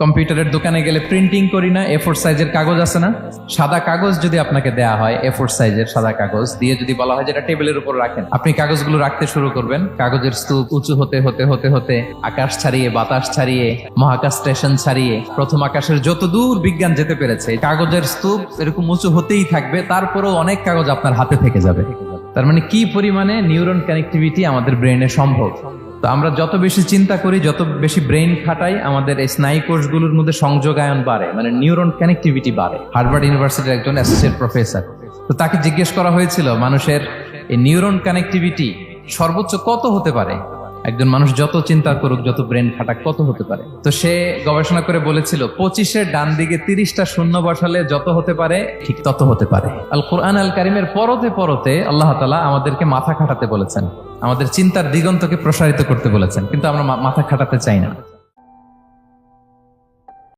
কম্পিউটারের দোকানে গেলে প্রিন্টিং করি না, A4 সাইজের কাগজ আছে না, সাদা কাগজ যদি আপনাকে দেয়া হয় A4 সাইজের সাদা কাগজ দিয়ে যদি বলা হয় যেটা টেবিলের উপর রাখেন, আপনি কাগজগুলো রাখতে শুরু করবেন। কাগজের স্তূপ উঁচু হতে হতে হতে হতে আকাশ ছাড়িয়ে, বাতাস ছাড়িয়ে, মহাকাশ স্টেশন ছাড়িয়ে, প্রথম আকাশের যত দূর বিজ্ঞান যেতে পেরেছে, কাগজের স্তূপ এরকম উঁচু হতেই থাকবে। তারপরেও অনেক কাগজ আপনার হাতে থেকে যাবে। তার মানে কি পরিমাণে নিউরন কানেক্টিভিটি আমাদের ব্রেনে সম্ভব। তো আমরা যত বেশি চিন্তা করি, যত বেশি ব্রেন খাটাই, আমাদের এই স্নায়ু কোষগুলোর মধ্যে সংযোগায়ন বাড়ে, মানে নিউরন কানেক্টিভিটি বাড়ে। হার্ভার্ড ইউনিভার্সিটির একজন অ্যাসোসিয়েট প্রফেসর, তো তাকে জিজ্ঞেস করা হয়েছিল মানুষের এই নিউরন কানেক্টিভিটি সর্বোচ্চ কত হতে পারে, একজন মানুষ যত চিন্তা করুক, যত ব্রেন খাটাক, কত হতে পারে। তো সে গবেষণা করে বলেছিল 25-এর ডান দিকে 30টা শূন্য বসালে যত হতে পারে ঠিক তত হতে পারে। আল কোরআন আল কারিমের পরতে পরতে আল্লাহ তাআলা আমাদেরকে মাথা খাটাতে বলেছেন, আমাদের চিন্তার দিগন্তকে প্রসারিত করতে বলেছেন, কিন্তু আমরা মাথা খাটাতে চাই না।